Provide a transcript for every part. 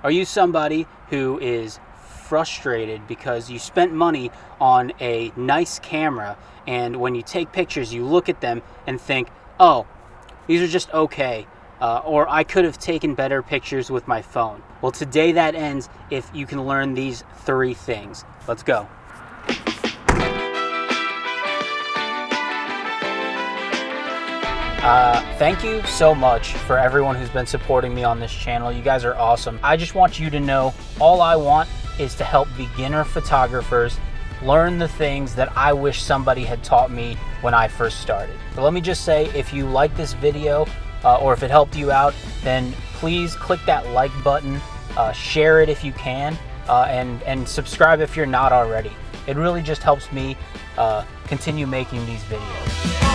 Are you somebody who is frustrated because you spent money on a nice camera, and when you take pictures you look at them and think, oh, these are just okay, or I could have taken better pictures with my phone? Well, today that ends if you can learn these 3 things. Let's go. Thank you so much for everyone who's been supporting me on this channel. You guys are awesome. I just want you to know, all I want is to help beginner photographers learn the things that I wish somebody had taught me when I first started. So let me just say, if you like this video or if it helped you out, then please click that like button, share it if you can, and subscribe if you're not already. It really just helps me continue making these videos.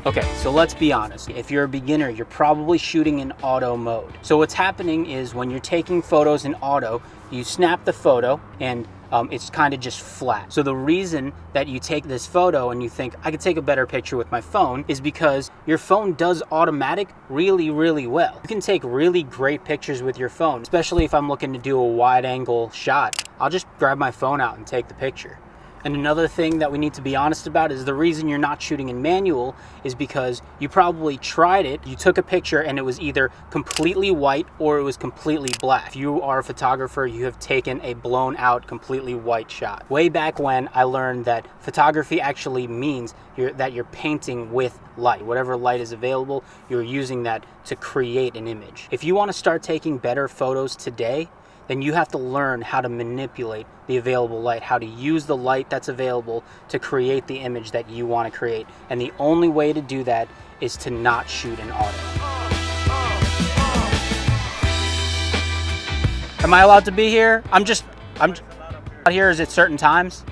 Okay, so let's be honest. If you're a beginner, you're probably shooting in auto mode. So what's happening is when you're taking photos in auto, you snap the photo and it's kind of just flat. So the reason that you take this photo and you think, I could take a better picture with my phone, is because your phone does automatic really, really well. You can take really great pictures with your phone, especially if I'm looking to do a wide angle shot. I'll just grab my phone out and take the picture. And another thing that we need to be honest about is the reason you're not shooting in manual is because you probably tried it, you took a picture and it was either completely white or it was completely black. If you are a photographer, you have taken a blown out, completely white shot. Way back when, I learned that photography actually means that you're painting with light. Whatever light is available, you're using that to create an image. If you want to start taking better photos today, then you have to learn how to manipulate the available light, how to use the light that's available to create the image that you want to create. And the only way to do that is to not shoot in auto. Am I allowed to be here? I'm just out here. Is it certain times?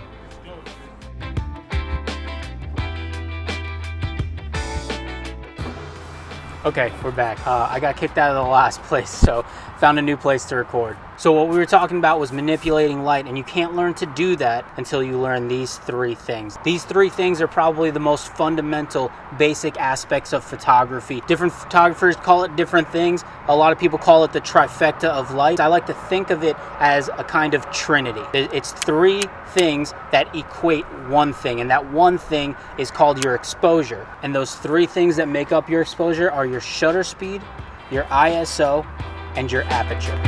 Okay, we're back. I got kicked out of the last place, so found a new place to record. So what we were talking about was manipulating light, and you can't learn to do that until you learn these 3 things. These 3 things are probably the most fundamental, basic aspects of photography. Different photographers call it different things. A lot of people call it the trifecta of light. I like to think of it as a kind of trinity. It's 3 things that equate one thing, and that one thing is called your exposure. And those 3 things that make up your exposure are your shutter speed, your ISO, and your aperture.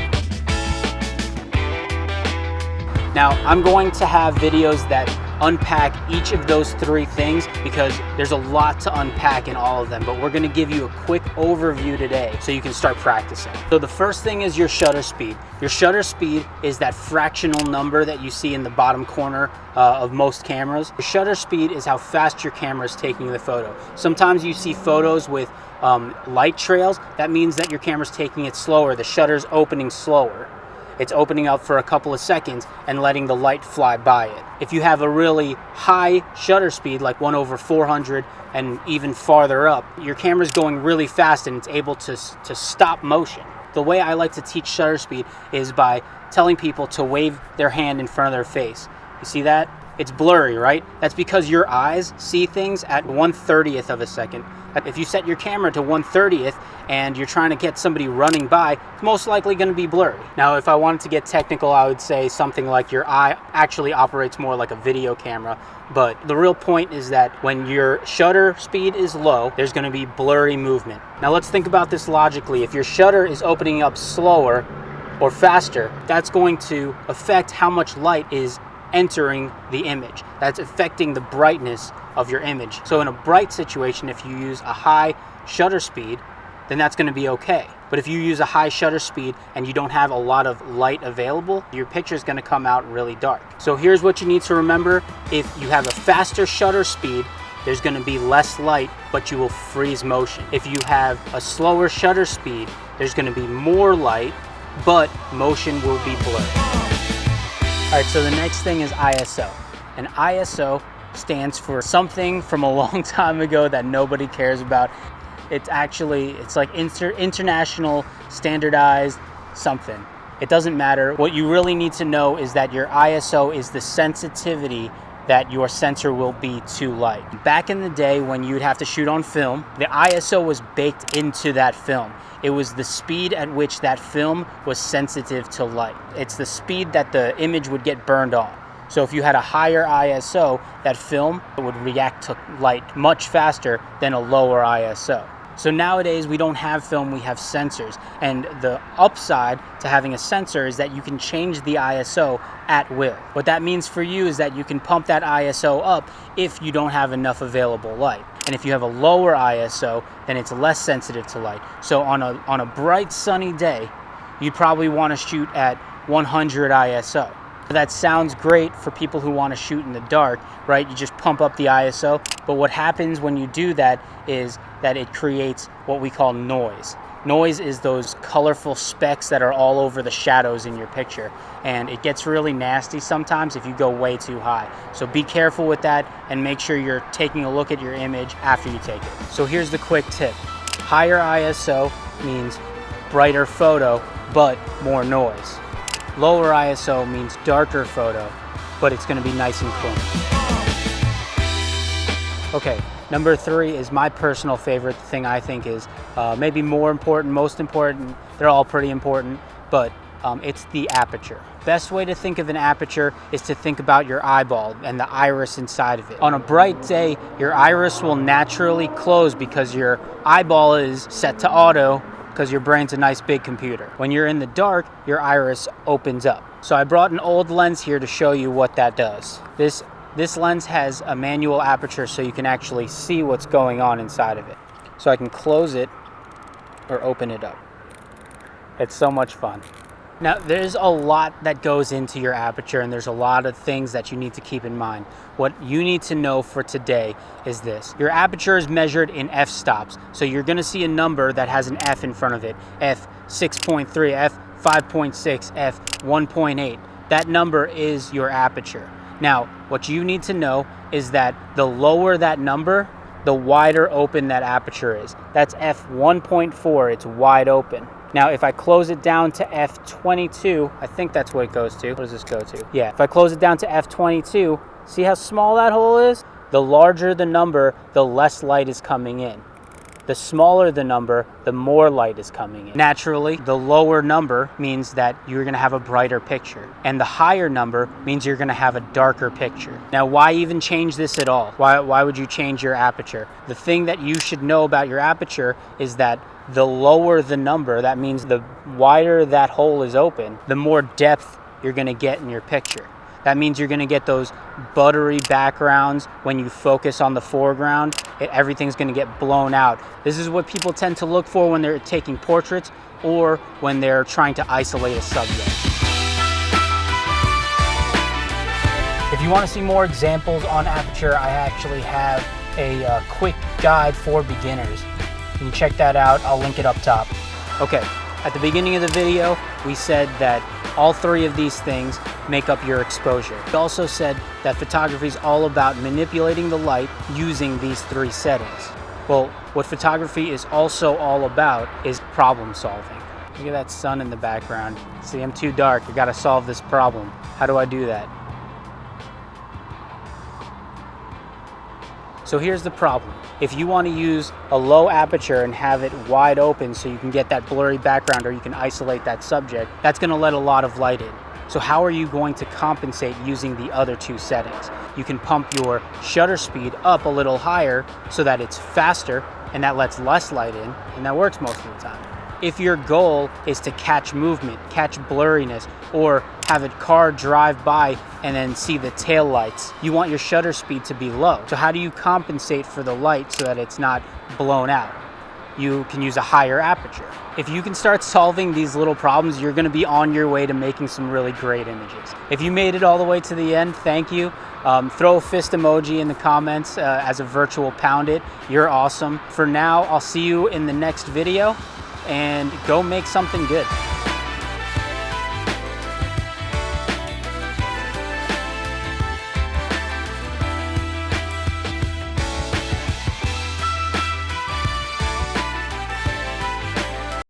Now, I'm going to have videos that unpack each of those 3 things because there's a lot to unpack in all of them, but we're going to give you a quick overview today so you can start practicing. So the first thing is your shutter speed. Your shutter speed is that fractional number that you see in the bottom corner of most cameras. Your shutter speed is how fast your camera is taking the photo. Sometimes you see photos with light trails. That means that your camera's taking it slower. The shutter's opening slower. It's opening up for a couple of seconds and letting the light fly by it. If you have a really high shutter speed, like 1/400 and even farther up, your camera's going really fast and it's able to stop motion. The way I like to teach shutter speed is by telling people to wave their hand in front of their face. You see that? It's blurry, right? That's because your eyes see things at 1/30th of a second. If you set your camera to 1/30th and you're trying to get somebody running by, it's most likely going to be blurry. Now, if I wanted to get technical, I would say something like your eye actually operates more like a video camera. But the real point is that when your shutter speed is low, there's going to be blurry movement. Now, let's think about this logically. If your shutter is opening up slower or faster, that's going to affect how much light is entering the image. That's affecting the brightness of your image. So in a bright situation, if you use a high shutter speed, then that's going to be okay. But if you use a high shutter speed and you don't have a lot of light available, your picture is going to come out really dark. So here's what you need to remember. If you have a faster shutter speed, there's going to be less light, but you will freeze motion. If you have a slower shutter speed, there's going to be more light, but motion will be blurred. All right, so the next thing is ISO. And ISO stands for something from a long time ago that nobody cares about. It's like international standardized something. It doesn't matter. What you really need to know is that your ISO is the sensitivity that your sensor will be too light. Back in the day when you'd have to shoot on film, the ISO was baked into that film. It was the speed at which that film was sensitive to light. It's the speed that the image would get burned on. So if you had a higher ISO, that film would react to light much faster than a lower ISO. So nowadays we don't have film, we have sensors. And the upside to having a sensor is that you can change the ISO at will. What that means for you is that you can pump that ISO up if you don't have enough available light. And if you have a lower ISO, then it's less sensitive to light. So on a bright sunny day, you'd probably want to shoot at 100 ISO. That sounds great for people who want to shoot in the dark, right? You just pump up the ISO, but what happens when you do that is that it creates what we call noise. Noise is those colorful specks that are all over the shadows in your picture, and it gets really nasty sometimes if you go way too high. So be careful with that and make sure you're taking a look at your image after you take it. So here's the quick tip. Higher ISO means brighter photo, but more noise. Lower ISO means darker photo, but it's going to be nice and clean. Okay, number 3 is my personal favorite thing. I think is maybe more important, most important. They're all pretty important, but it's the aperture. Best way to think of an aperture is to think about your eyeball and the iris inside of it. On a bright day, your iris will naturally close because your eyeball is set to auto, because your brain's a nice big computer. When you're in the dark, your iris opens up. So I brought an old lens here to show you what that does. This lens has a manual aperture so you can actually see what's going on inside of it. So I can close it or open it up. It's so much fun. Now, there's a lot that goes into your aperture, and there's a lot of things that you need to keep in mind. What you need to know for today is this. Your aperture is measured in f-stops. So you're gonna see a number that has an F in front of it. F6.3, F5.6, F1.8. That number is your aperture. Now, what you need to know is that the lower that number, the wider open that aperture is. That's F1.4, it's wide open. Now, if I close it down to F22, I think that's what it goes to. What does this go to? Yeah, if I close it down to F22, see how small that hole is? The larger the number, the less light is coming in. The smaller the number, the more light is coming in. Naturally, the lower number means that you're gonna have a brighter picture. And the higher number means you're gonna have a darker picture. Now, why even change this at all? Why would you change your aperture? The thing that you should know about your aperture is that the lower the number, that means the wider that hole is open, the more depth you're gonna get in your picture. That means you're gonna get those buttery backgrounds when you focus on the foreground. Everything's gonna get blown out. This is what people tend to look for when they're taking portraits or when they're trying to isolate a subject. If you wanna see more examples on aperture, I actually have a quick guide for beginners. You can check that out, I'll link it up top. Okay, at the beginning of the video, we said that all 3 of these things make up your exposure. We also said that photography is all about manipulating the light using these 3 settings. Well, what photography is also all about is problem solving. Look at that sun in the background. See, I'm too dark, I gotta solve this problem. How do I do that? So here's the problem. If you want to use a low aperture and have it wide open so you can get that blurry background or you can isolate that subject, that's going to let a lot of light in. So how are you going to compensate using the other 2 settings? You can pump your shutter speed up a little higher so that it's faster and that lets less light in, and that works most of the time. If your goal is to catch movement, catch blurriness, or have a car drive by and then see the tail lights, you want your shutter speed to be low. So how do you compensate for the light so that it's not blown out? You can use a higher aperture. If you can start solving these little problems, you're gonna be on your way to making some really great images. If you made it all the way to the end, thank you. Throw a fist emoji in the comments as a virtual pound it. You're awesome. For now, I'll see you in the next video, and go make something good.